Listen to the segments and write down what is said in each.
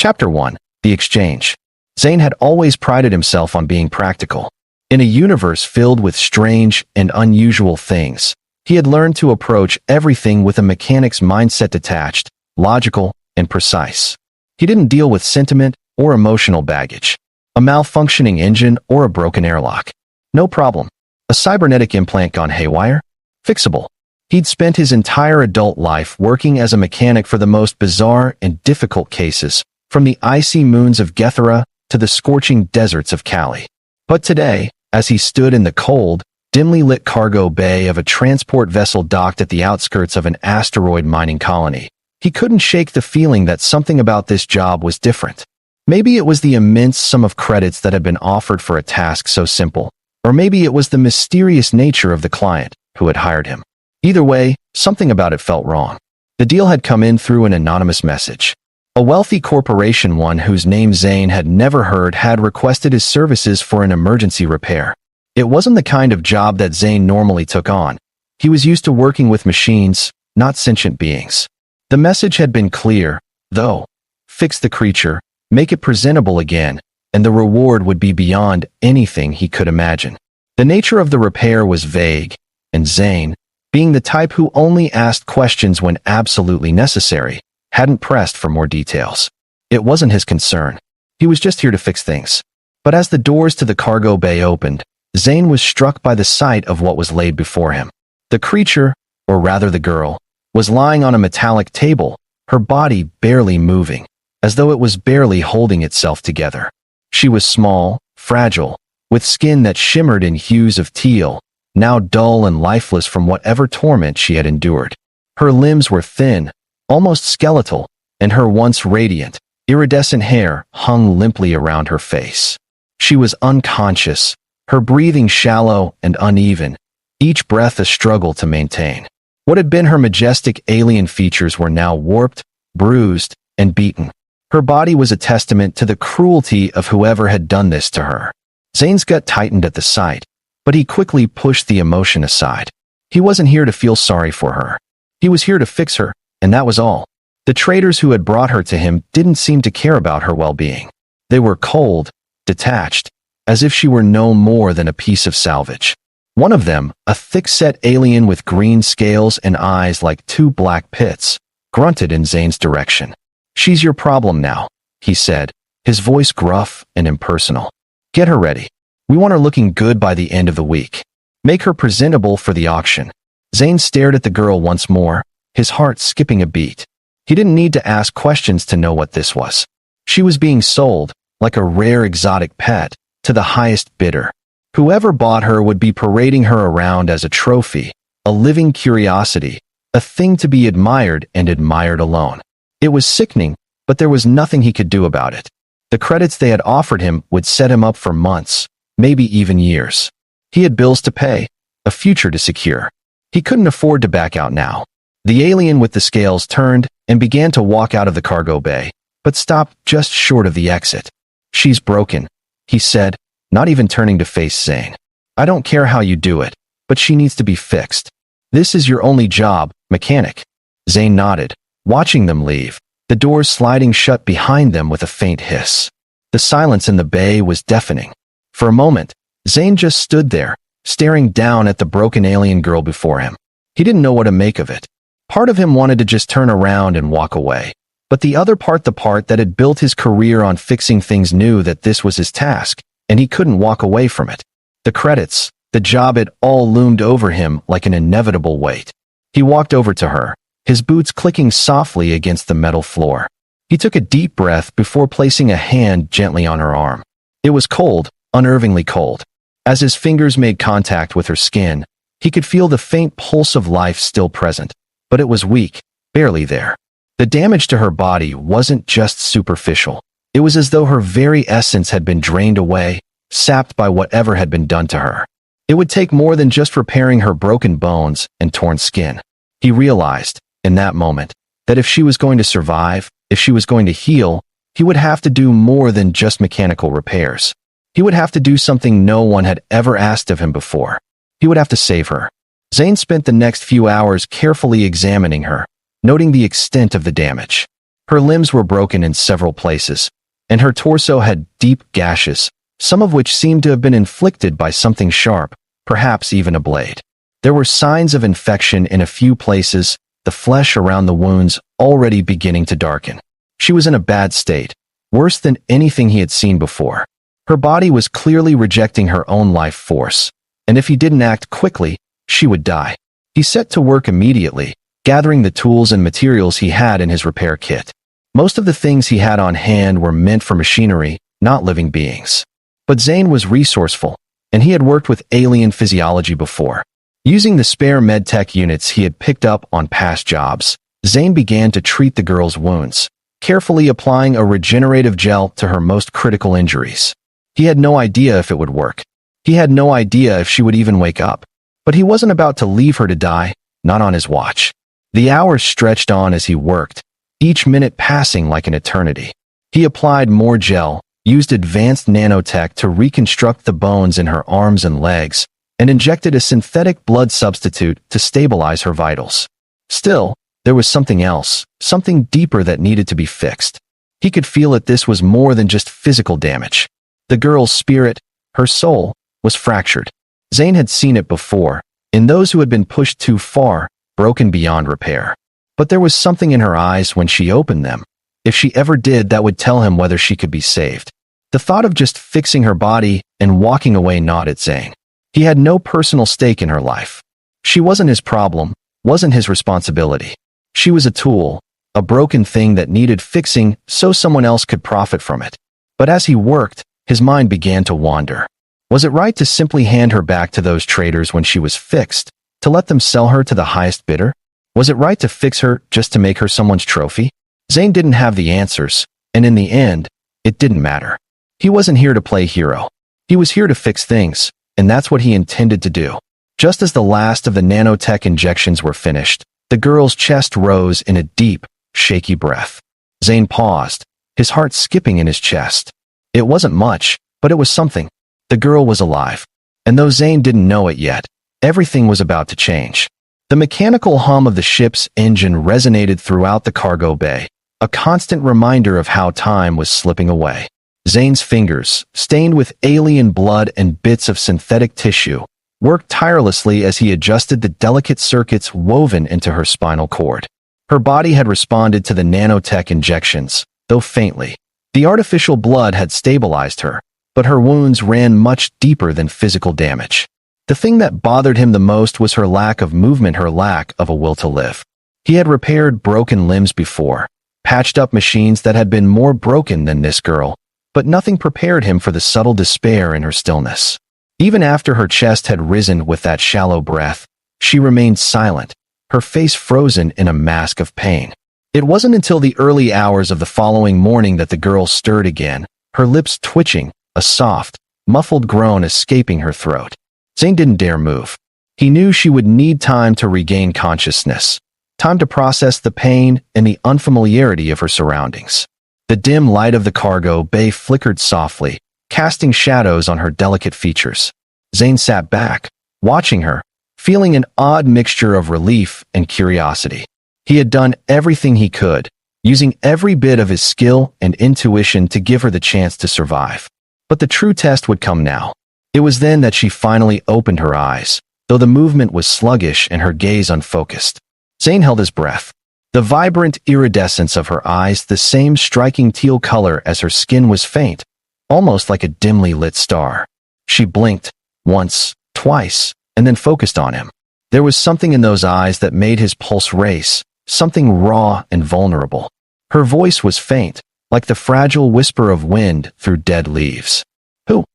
Chapter 1. The Exchange. Zane had always prided himself on being practical. In a universe filled with strange and unusual things, he had learned to approach everything with a mechanic's mindset detached, logical, and precise. He didn't deal with sentiment or emotional baggage. A malfunctioning engine or a broken airlock. No problem. A cybernetic implant gone haywire? Fixable. He'd spent his entire adult life working as a mechanic for the most bizarre and difficult cases, from the icy moons of Gethera to the scorching deserts of Cali. But today, as he stood in the cold, dimly lit cargo bay of a transport vessel docked at the outskirts of an asteroid mining colony, he couldn't shake the feeling that something about this job was different. Maybe it was the immense sum of credits that had been offered for a task so simple, or maybe it was the mysterious nature of the client who had hired him. Either way, something about it felt wrong. The deal had come in through an anonymous message. A wealthy corporation, one whose name Zane had never heard, had requested his services for an emergency repair. It wasn't the kind of job that Zane normally took on. He was used to working with machines, not sentient beings. The message had been clear, though. Fix the creature, make it presentable again, and the reward would be beyond anything he could imagine. The nature of the repair was vague, and Zane, being the type who only asked questions when absolutely necessary, hadn't pressed for more details. It wasn't his concern. He was just here to fix things. But as the doors to the cargo bay opened, Zane was struck by the sight of what was laid before him. The creature, or rather the girl, was lying on a metallic table, her body barely moving, as though it was barely holding itself together. She was small, fragile, with skin that shimmered in hues of teal, now dull and lifeless from whatever torment she had endured. Her limbs were thin, almost skeletal, and her once radiant, iridescent hair hung limply around her face. She was unconscious, her breathing shallow and uneven, each breath a struggle to maintain. What had been her majestic alien features were now warped, bruised, and beaten. Her body was a testament to the cruelty of whoever had done this to her. Zane's gut tightened at the sight, but he quickly pushed the emotion aside. He wasn't here to feel sorry for her. He was here to fix her, and that was all. The traders who had brought her to him didn't seem to care about her well-being. They were cold, detached, as if she were no more than a piece of salvage. One of them, a thick-set alien with green scales and eyes like two black pits, grunted in Zane's direction. "She's your problem now," he said, his voice gruff and impersonal. "Get her ready. We want her looking good by the end of the week. Make her presentable for the auction." Zane stared at the girl once more, his heart skipping a beat. He didn't need to ask questions to know what this was. She was being sold, like a rare exotic pet, to the highest bidder. Whoever bought her would be parading her around as a trophy, a living curiosity, a thing to be admired and admired alone. It was sickening, but there was nothing he could do about it. The credits they had offered him would set him up for months, maybe even years. He had bills to pay, a future to secure. He couldn't afford to back out now. The alien with the scales turned and began to walk out of the cargo bay, but stopped just short of the exit. "She's broken," he said, not even turning to face Zane. "I don't care how you do it, but she needs to be fixed. This is your only job, mechanic." Zane nodded, watching them leave, the doors sliding shut behind them with a faint hiss. The silence in the bay was deafening. For a moment, Zane just stood there, staring down at the broken alien girl before him. He didn't know what to make of it. Part of him wanted to just turn around and walk away, but the other part, the part that had built his career on fixing things, knew that this was his task, and he couldn't walk away from it. The credits, the job, it all loomed over him like an inevitable weight. He walked over to her, his boots clicking softly against the metal floor. He took a deep breath before placing a hand gently on her arm. It was cold, unnervingly cold. As his fingers made contact with her skin, he could feel the faint pulse of life still present, but it was weak, barely there. The damage to her body wasn't just superficial. It was as though her very essence had been drained away, sapped by whatever had been done to her. It would take more than just repairing her broken bones and torn skin. He realized, in that moment, that if she was going to survive, if she was going to heal, he would have to do more than just mechanical repairs. He would have to do something no one had ever asked of him before. He would have to save her. Zane spent the next few hours carefully examining her, noting the extent of the damage. Her limbs were broken in several places, and her torso had deep gashes, some of which seemed to have been inflicted by something sharp, perhaps even a blade. There were signs of infection in a few places, the flesh around the wounds already beginning to darken. She was in a bad state, worse than anything he had seen before. Her body was clearly rejecting her own life force, and if he didn't act quickly, she would die. He set to work immediately, gathering the tools and materials he had in his repair kit. Most of the things he had on hand were meant for machinery, not living beings. But Zane was resourceful, and he had worked with alien physiology before. Using the spare medtech units he had picked up on past jobs, Zane began to treat the girl's wounds, carefully applying a regenerative gel to her most critical injuries. He had no idea if it would work. He had no idea if she would even wake up. But he wasn't about to leave her to die, not on his watch. The hours stretched on as he worked, each minute passing like an eternity. He applied more gel, used advanced nanotech to reconstruct the bones in her arms and legs, and injected a synthetic blood substitute to stabilize her vitals. Still, there was something else, something deeper that needed to be fixed. He could feel that this was more than just physical damage. The girl's spirit, her soul, was fractured. Zane had seen it before, in those who had been pushed too far, broken beyond repair. But there was something in her eyes when she opened them. If she ever did, that would tell him whether she could be saved. The thought of just fixing her body and walking away gnawed at Zane. He had no personal stake in her life. She wasn't his problem, wasn't his responsibility. She was a tool, a broken thing that needed fixing so someone else could profit from it. But as he worked, his mind began to wander. Was it right to simply hand her back to those traders when she was fixed, to let them sell her to the highest bidder? Was it right to fix her just to make her someone's trophy? Zane didn't have the answers, and in the end, it didn't matter. He wasn't here to play hero. He was here to fix things, and that's what he intended to do. Just as the last of the nanotech injections were finished, the girl's chest rose in a deep, shaky breath. Zane paused, his heart skipping in his chest. It wasn't much, but it was something. The girl was alive. And though Zane didn't know it yet, everything was about to change. The mechanical hum of the ship's engine resonated throughout the cargo bay, a constant reminder of how time was slipping away. Zane's fingers, stained with alien blood and bits of synthetic tissue, worked tirelessly as he adjusted the delicate circuits woven into her spinal cord. Her body had responded to the nanotech injections, though faintly. The artificial blood had stabilized her, but her wounds ran much deeper than physical damage. The thing that bothered him the most was her lack of movement, her lack of a will to live. He had repaired broken limbs before, patched up machines that had been more broken than this girl, but nothing prepared him for the subtle despair in her stillness. Even after her chest had risen with that shallow breath, she remained silent, her face frozen in a mask of pain. It wasn't until the early hours of the following morning that the girl stirred again, her lips twitching, a soft, muffled groan escaping her throat. Zane didn't dare move. He knew she would need time to regain consciousness, time to process the pain and the unfamiliarity of her surroundings. The dim light of the cargo bay flickered softly, casting shadows on her delicate features. Zane sat back, watching her, feeling an odd mixture of relief and curiosity. He had done everything he could, using every bit of his skill and intuition to give her the chance to survive. But the true test would come now. It was then that she finally opened her eyes, though the movement was sluggish and her gaze unfocused. Zane held his breath. The vibrant iridescence of her eyes, the same striking teal color as her skin, was faint, almost like a dimly lit star. She blinked, once, twice, and then focused on him. There was something in those eyes that made his pulse race, something raw and vulnerable. Her voice was faint, like the fragile whisper of wind through dead leaves. "Who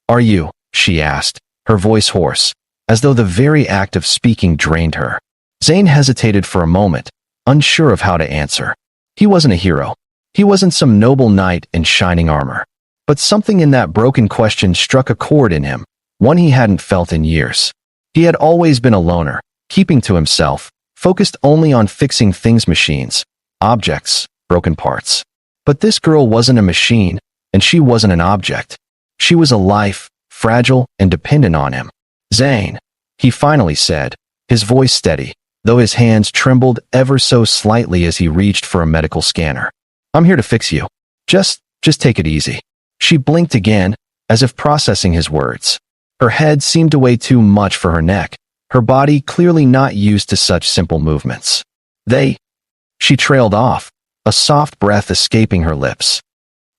are you?" she asked, her voice hoarse, as though the very act of speaking drained her. Zane hesitated for a moment, unsure of how to answer. He wasn't a hero. He wasn't some noble knight in shining armor. But something in that broken question struck a chord in him, one he hadn't felt in years. He had always been a loner, keeping to himself, focused only on fixing things, machines, objects, broken parts. But this girl wasn't a machine, and she wasn't an object. She was a life, fragile and dependent on him. "Zane," he finally said, his voice steady, though his hands trembled ever so slightly as he reached for a medical scanner. I'm here to fix you. Just take it easy. She blinked again, as if processing his words. Her head seemed to weigh too much for her neck, her body clearly not used to such simple movements. She trailed off, a soft breath escaping her lips.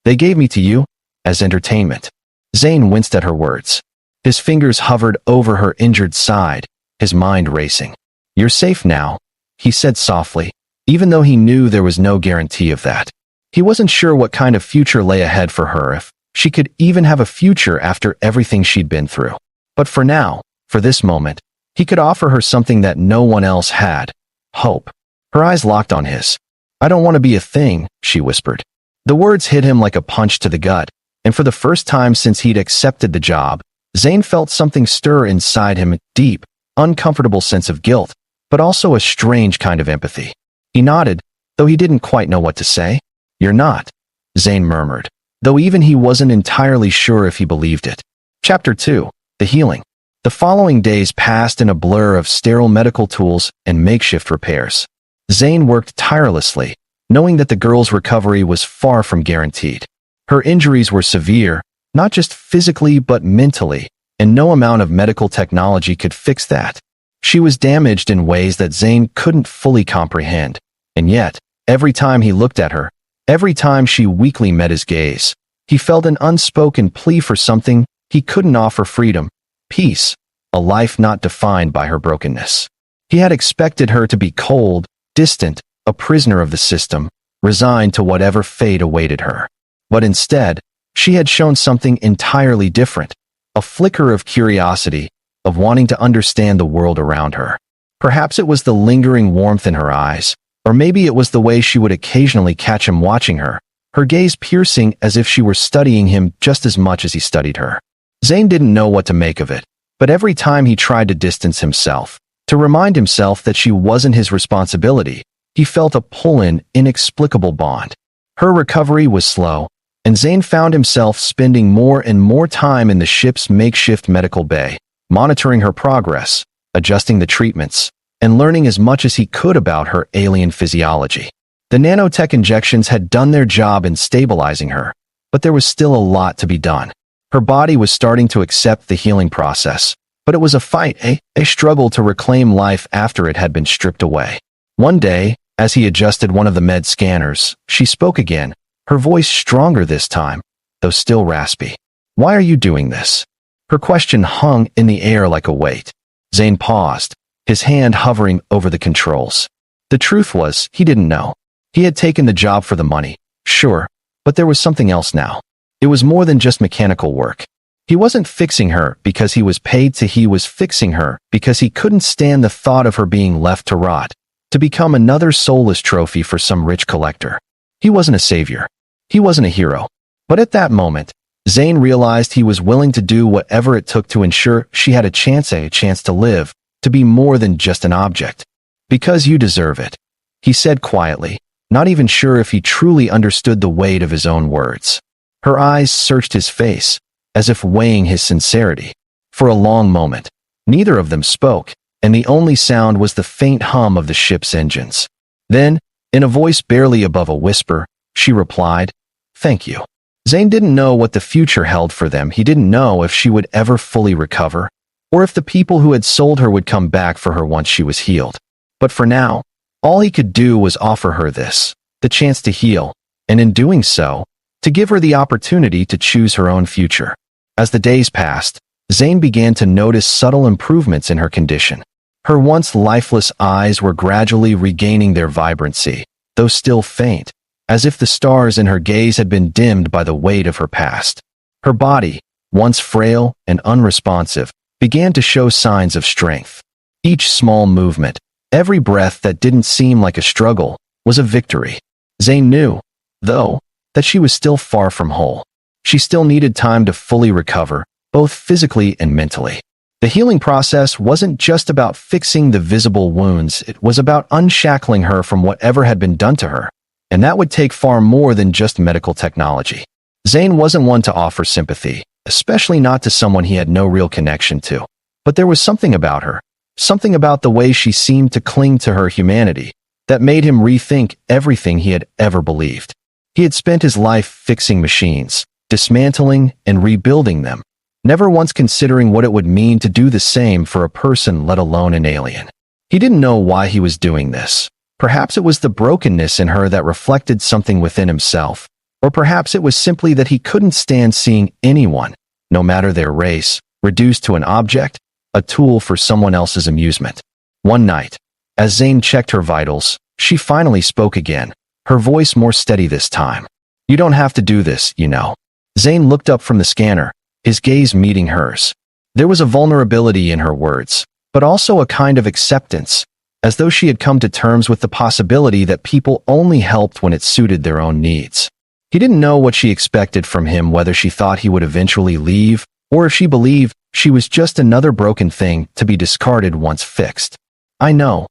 They gave me to you, as entertainment. Zane winced at her words. His fingers hovered over her injured side, his mind racing. You're safe now, he said softly, even though he knew there was no guarantee of that. He wasn't sure what kind of future lay ahead for her, if she could even have a future after everything she'd been through. But for now, for this moment, he could offer her something that no one else had: hope. Her eyes locked on his. I don't want to be a thing, she whispered. The words hit him like a punch to the gut, and for the first time since he'd accepted the job, Zane felt something stir inside him, a deep, uncomfortable sense of guilt, but also a strange kind of empathy. He nodded, though he didn't quite know what to say. You're not, Zane murmured, though even he wasn't entirely sure if he believed it. Chapter 2. The Healing. The following days passed in a blur of sterile medical tools and makeshift repairs. Zane worked tirelessly, knowing that the girl's recovery was far from guaranteed. Her injuries were severe, not just physically but mentally, and no amount of medical technology could fix that. She was damaged in ways that Zane couldn't fully comprehend, and yet, every time he looked at her, every time she weakly met his gaze, he felt an unspoken plea for something he couldn't offer: freedom, peace, a life not defined by her brokenness. He had expected her to be cold, distant, a prisoner of the system, resigned to whatever fate awaited her. But instead, she had shown something entirely different, a flicker of curiosity, of wanting to understand the world around her. Perhaps it was the lingering warmth in her eyes, or maybe it was the way she would occasionally catch him watching her, her gaze piercing as if she were studying him just as much as he studied her. Zane didn't know what to make of it, but every time he tried to distance himself, to remind himself that she wasn't his responsibility, he felt a pull-in, inexplicable bond. Her recovery was slow, and Zane found himself spending more and more time in the ship's makeshift medical bay, monitoring her progress, adjusting the treatments, and learning as much as he could about her alien physiology. The nanotech injections had done their job in stabilizing her, but there was still a lot to be done. Her body was starting to accept the healing process, but it was a fight, a struggle to reclaim life after it had been stripped away. One day, as he adjusted one of the med scanners, she spoke again, her voice stronger this time, though still raspy. Why are you doing this? Her question hung in the air like a weight. Zane paused, his hand hovering over the controls. The truth was, he didn't know. He had taken the job for the money, sure, but there was something else now. It was more than just mechanical work. He wasn't fixing her because he was paid to, he was fixing her because he couldn't stand the thought of her being left to rot, to become another soulless trophy for some rich collector. He wasn't a savior. He wasn't a hero. But at that moment, Zane realized he was willing to do whatever it took to ensure she had a chance to live, to be more than just an object. Because you deserve it, he said quietly, not even sure if he truly understood the weight of his own words. Her eyes searched his face, as if weighing his sincerity. For a long moment, neither of them spoke, and the only sound was the faint hum of the ship's engines. Then, in a voice barely above a whisper, she replied, "Thank you." Zane didn't know what the future held for them. He didn't know if she would ever fully recover, or if the people who had sold her would come back for her once she was healed. But for now, all he could do was offer her this, the chance to heal, and in doing so, to give her the opportunity to choose her own future. As the days passed, Zane began to notice subtle improvements in her condition. Her once lifeless eyes were gradually regaining their vibrancy, though still faint, as if the stars in her gaze had been dimmed by the weight of her past. Her body, once frail and unresponsive, began to show signs of strength. Each small movement, every breath that didn't seem like a struggle, was a victory. Zane knew, though, that she was still far from whole. She still needed time to fully recover, both physically and mentally. The healing process wasn't just about fixing the visible wounds, it was about unshackling her from whatever had been done to her, and that would take far more than just medical technology. Zane wasn't one to offer sympathy, especially not to someone he had no real connection to. But there was something about her, something about the way she seemed to cling to her humanity, that made him rethink everything he had ever believed. He had spent his life fixing machines, dismantling and rebuilding them, never once considering what it would mean to do the same for a person, let alone an alien. He didn't know why he was doing this. Perhaps it was the brokenness in her that reflected something within himself, or perhaps it was simply that he couldn't stand seeing anyone, no matter their race, reduced to an object, a tool for someone else's amusement. One night, as Zane checked her vitals, she finally spoke again, her voice more steady this time. "You don't have to do this, you know." Zane looked up from the scanner, his gaze meeting hers. There was a vulnerability in her words, but also a kind of acceptance, as though she had come to terms with the possibility that people only helped when it suited their own needs. He didn't know what she expected from him, whether she thought he would eventually leave, or if she believed she was just another broken thing to be discarded once fixed. "I know,"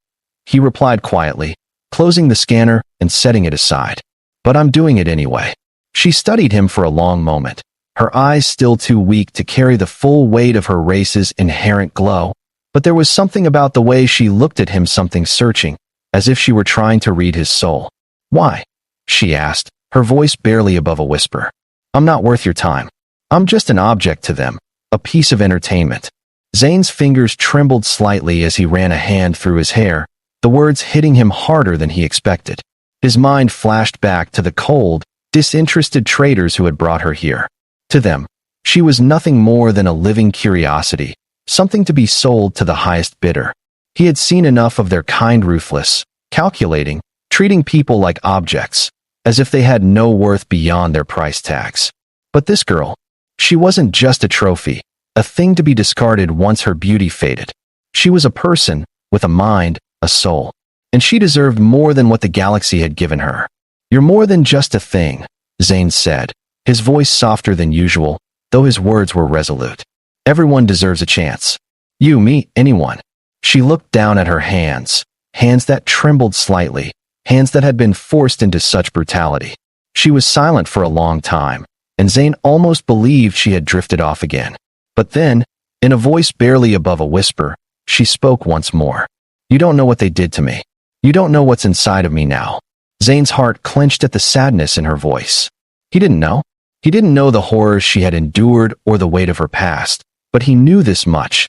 he replied quietly, closing the scanner and setting it aside. "But I'm doing it anyway." She studied him for a long moment, her eyes still too weak to carry the full weight of her race's inherent glow, but there was something about the way she looked at him, something searching, as if she were trying to read his soul. "Why?" she asked, her voice barely above a whisper. "I'm not worth your time. I'm just an object to them, a piece of entertainment." Zane's fingers trembled slightly as he ran a hand through his hair, the words hitting him harder than he expected. His mind flashed back to the cold, disinterested traders who had brought her here. To them, she was nothing more than a living curiosity, something to be sold to the highest bidder. He had seen enough of their kind, ruthless, calculating, treating people like objects, as if they had no worth beyond their price tags. But this girl, she wasn't just a trophy, a thing to be discarded once her beauty faded. She was a person, with a mind, a soul. And she deserved more than what the galaxy had given her. "You're more than just a thing," Zane said, his voice softer than usual, though his words were resolute. "Everyone deserves a chance. You, me, anyone." She looked down at her hands, hands that trembled slightly, hands that had been forced into such brutality. She was silent for a long time, and Zane almost believed she had drifted off again. But then, in a voice barely above a whisper, she spoke once more. "You don't know what they did to me. You don't know what's inside of me now." Zane's heart clenched at the sadness in her voice. He didn't know. He didn't know the horrors she had endured or the weight of her past, but he knew this much.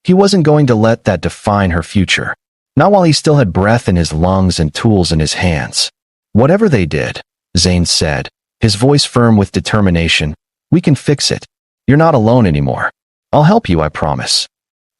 He wasn't going to let that define her future. Not while he still had breath in his lungs and tools in his hands. "Whatever they did," Zane said, his voice firm with determination, "we can fix it. You're not alone anymore. I'll help you, I promise."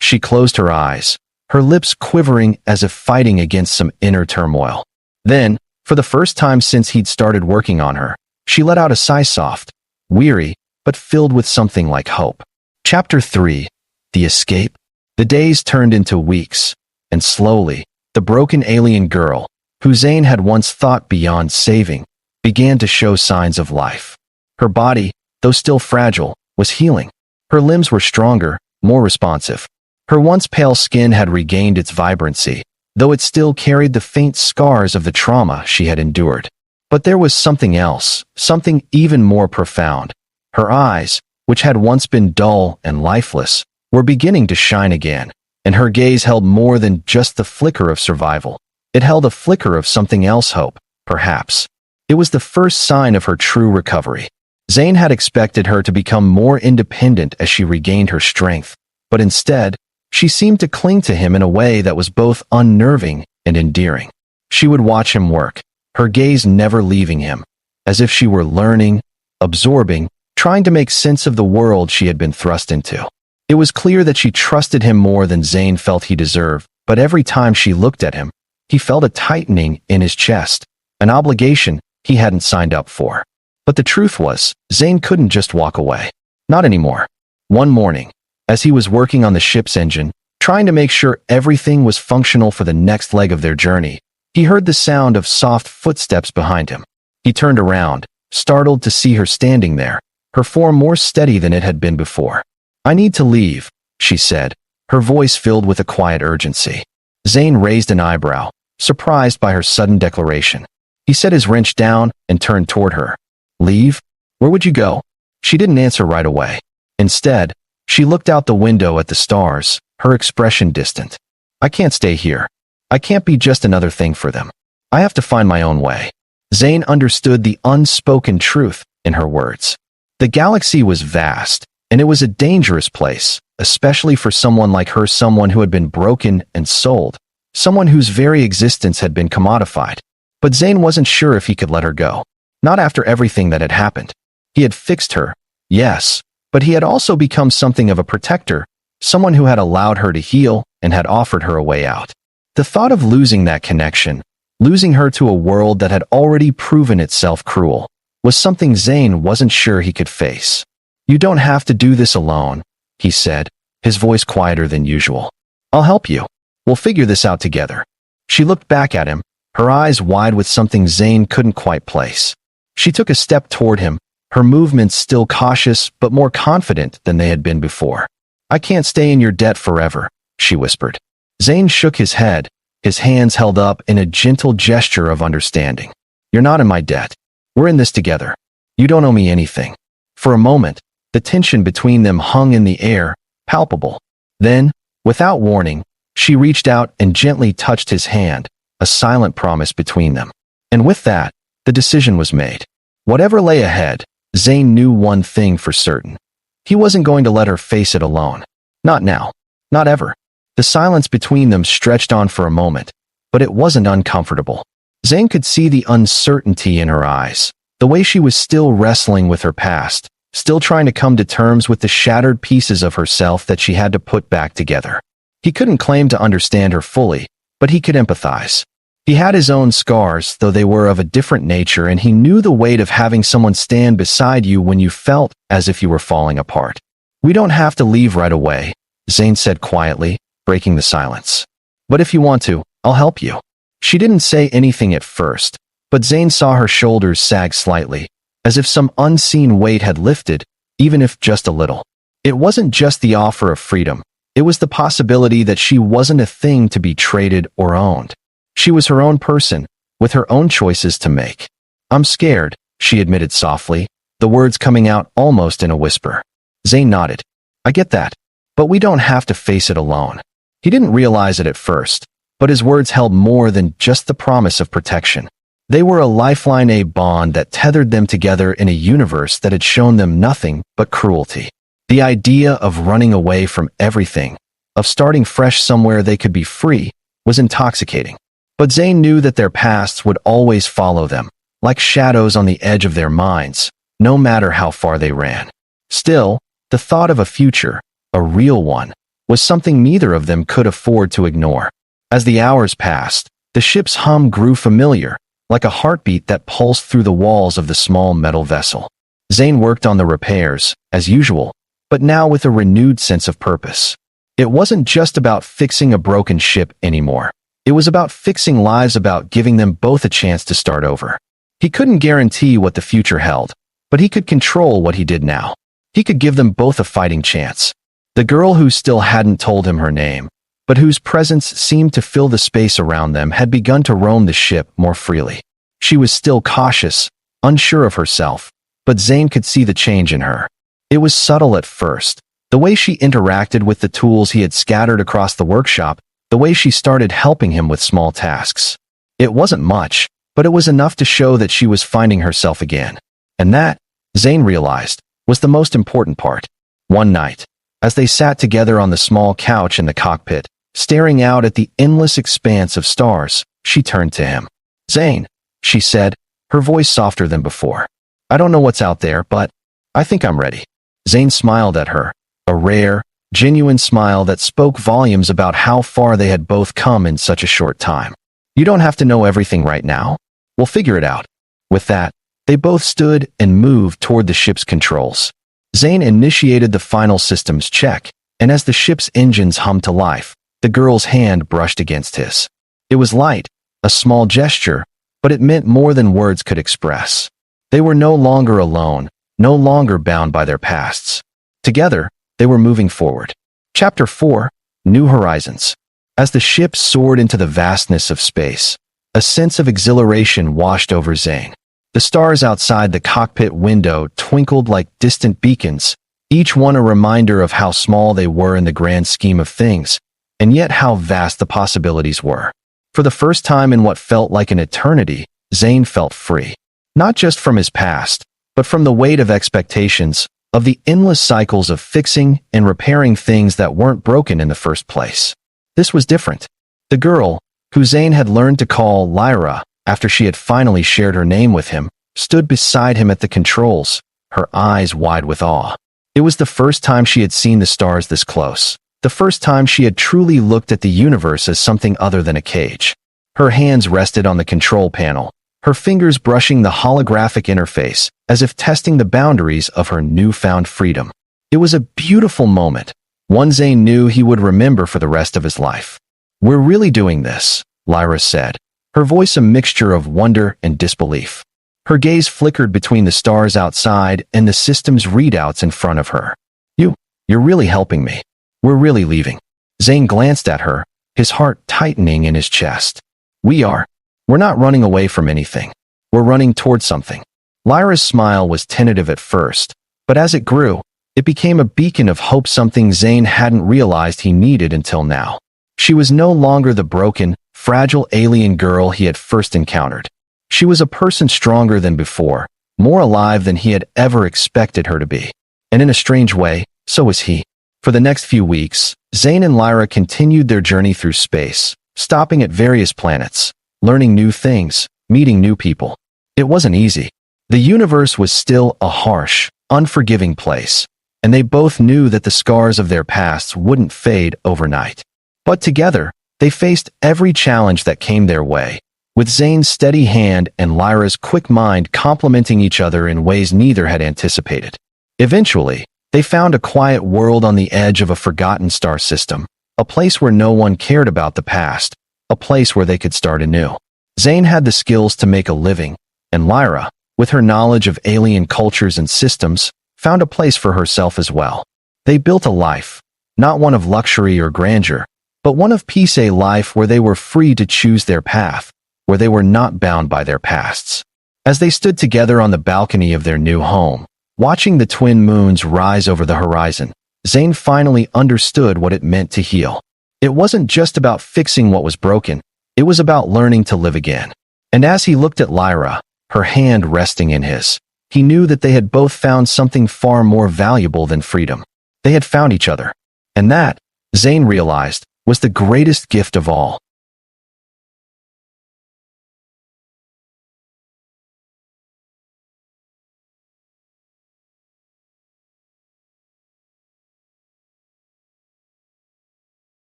She closed her eyes, her lips quivering as if fighting against some inner turmoil. Then, for the first time since he'd started working on her, she let out a sigh, soft, weary, but filled with something like hope. Chapter 3. The Escape. The days turned into weeks, and slowly, the broken alien girl, who Zane had once thought beyond saving, began to show signs of life. Her body, though still fragile, was healing. Her limbs were stronger, more responsive. Her once pale skin had regained its vibrancy, though it still carried the faint scars of the trauma she had endured. But there was something else, something even more profound. Her eyes, which had once been dull and lifeless, were beginning to shine again, and her gaze held more than just the flicker of survival. It held a flicker of something else, hope, perhaps. It was the first sign of her true recovery. Zane had expected her to become more independent as she regained her strength, but instead, she seemed to cling to him in a way that was both unnerving and endearing. She would watch him work, her gaze never leaving him, as if she were learning, absorbing, trying to make sense of the world she had been thrust into. It was clear that she trusted him more than Zane felt he deserved, but every time she looked at him, he felt a tightening in his chest, an obligation he hadn't signed up for. But the truth was, Zane couldn't just walk away. Not anymore. One morning, as he was working on the ship's engine, trying to make sure everything was functional for the next leg of their journey, he heard the sound of soft footsteps behind him. He turned around, startled to see her standing there, her form more steady than it had been before. "I need to leave," she said, her voice filled with a quiet urgency. Zane raised an eyebrow, surprised by her sudden declaration. He set his wrench down and turned toward her. "Leave? Where would you go?" She didn't answer right away. Instead, she looked out the window at the stars, her expression distant. "I can't stay here. I can't be just another thing for them. I have to find my own way." Zane understood the unspoken truth in her words. The galaxy was vast, and it was a dangerous place, especially for someone like her, someone who had been broken and sold, someone whose very existence had been commodified. But Zane wasn't sure if he could let her go. Not after everything that had happened. He had fixed her, yes, but he had also become something of a protector, someone who had allowed her to heal and had offered her a way out. The thought of losing that connection, losing her to a world that had already proven itself cruel, was something Zane wasn't sure he could face. "You don't have to do this alone," he said, his voice quieter than usual. "I'll help you. We'll figure this out together." She looked back at him, her eyes wide with something Zane couldn't quite place. She took a step toward him, her movements still cautious but more confident than they had been before. "I can't stay in your debt forever," she whispered. Zane shook his head, his hands held up in a gentle gesture of understanding. "You're not in my debt. We're in this together. You don't owe me anything." For a moment, the tension between them hung in the air, palpable. Then, without warning, she reached out and gently touched his hand, a silent promise between them. And with that, the decision was made. Whatever lay ahead, Zane knew one thing for certain. He wasn't going to let her face it alone. Not now. Not ever. The silence between them stretched on for a moment, but it wasn't uncomfortable. Zane could see the uncertainty in her eyes, the way she was still wrestling with her past, still trying to come to terms with the shattered pieces of herself that she had to put back together. He couldn't claim to understand her fully, but he could empathize. He had his own scars, though they were of a different nature, and he knew the weight of having someone stand beside you when you felt as if you were falling apart. "We don't have to leave right away," Zane said quietly, breaking the silence. "But if you want to, I'll help you." She didn't say anything at first, but Zane saw her shoulders sag slightly, as if some unseen weight had lifted, even if just a little. It wasn't just the offer of freedom. It was the possibility that she wasn't a thing to be traded or owned. She was her own person, with her own choices to make. "I'm scared," she admitted softly, the words coming out almost in a whisper. Zane nodded. "I get that, but we don't have to face it alone." He didn't realize it at first, but his words held more than just the promise of protection. They were a lifeline, a bond that tethered them together in a universe that had shown them nothing but cruelty. The idea of running away from everything, of starting fresh somewhere they could be free, was intoxicating. But Zane knew that their pasts would always follow them, like shadows on the edge of their minds, no matter how far they ran. Still, the thought of a future, a real one, was something neither of them could afford to ignore. As the hours passed, the ship's hum grew familiar, like a heartbeat that pulsed through the walls of the small metal vessel. Zane worked on the repairs, as usual, but now with a renewed sense of purpose. It wasn't just about fixing a broken ship anymore. It was about fixing lives, about giving them both a chance to start over. He couldn't guarantee what the future held, but he could control what he did now. He could give them both a fighting chance. The girl who still hadn't told him her name, but whose presence seemed to fill the space around them, had begun to roam the ship more freely. She was still cautious, unsure of herself, but Zane could see the change in her. It was subtle at first, the way she interacted with the tools he had scattered across the workshop, the way she started helping him with small tasks. It wasn't much, but it was enough to show that she was finding herself again. And that, Zane realized, was the most important part. One night, as they sat together on the small couch in the cockpit, staring out at the endless expanse of stars, she turned to him. "Zane," she said, her voice softer than before. "I don't know what's out there, but I think I'm ready." Zane smiled at her, a rare, genuine smile that spoke volumes about how far they had both come in such a short time. "You don't have to know everything right now. We'll figure it out." With that, they both stood and moved toward the ship's controls. Zane initiated the final systems check, and as the ship's engines hummed to life, the girl's hand brushed against his. It was light, a small gesture, but it meant more than words could express. They were no longer alone, no longer bound by their pasts. Together, they were moving forward. Chapter 4, New Horizons. As the ship soared into the vastness of space, a sense of exhilaration washed over Zane. The stars outside the cockpit window twinkled like distant beacons, each one a reminder of how small they were in the grand scheme of things, and yet how vast the possibilities were. For the first time in what felt like an eternity, Zane felt free. Not just from his past, but from the weight of expectations, of the endless cycles of fixing and repairing things that weren't broken in the first place. This was different. The girl, who Zane had learned to call Lyra after she had finally shared her name with him, stood beside him at the controls, her eyes wide with awe. It was the first time she had seen the stars this close, the first time she had truly looked at the universe as something other than a cage. Her hands rested on the control panel, her fingers brushing the holographic interface, as if testing the boundaries of her newfound freedom. It was a beautiful moment, one Zane knew he would remember for the rest of his life. "We're really doing this," Lyra said, her voice a mixture of wonder and disbelief. Her gaze flickered between the stars outside and the system's readouts in front of her. You're really helping me. We're really leaving." Zane glanced at her, his heart tightening in his chest. We're not running away from anything. We're running towards something." Lyra's smile was tentative at first, but as it grew, it became a beacon of hope, something Zane hadn't realized he needed until now. She was no longer the broken, fragile alien girl he had first encountered. She was a person stronger than before, more alive than he had ever expected her to be. And in a strange way, so was he. For the next few weeks, Zane and Lyra continued their journey through space, stopping at various planets, learning new things, meeting new people. It wasn't easy. The universe was still a harsh, unforgiving place, and they both knew that the scars of their pasts wouldn't fade overnight. But together, they faced every challenge that came their way, with Zane's steady hand and Lyra's quick mind complementing each other in ways neither had anticipated. Eventually, they found a quiet world on the edge of a forgotten star system, a place where no one cared about the past, a place where they could start anew. Zane had the skills to make a living, and Lyra, with her knowledge of alien cultures and systems, found a place for herself as well. They built a life, not one of luxury or grandeur, but one of peace, a life where they were free to choose their path, where they were not bound by their pasts. As they stood together on the balcony of their new home, watching the twin moons rise over the horizon, Zane finally understood what it meant to heal. It wasn't just about fixing what was broken, it was about learning to live again. And as he looked at Lyra, her hand resting in his, he knew that they had both found something far more valuable than freedom. They had found each other. And that, Zane realized, was the greatest gift of all.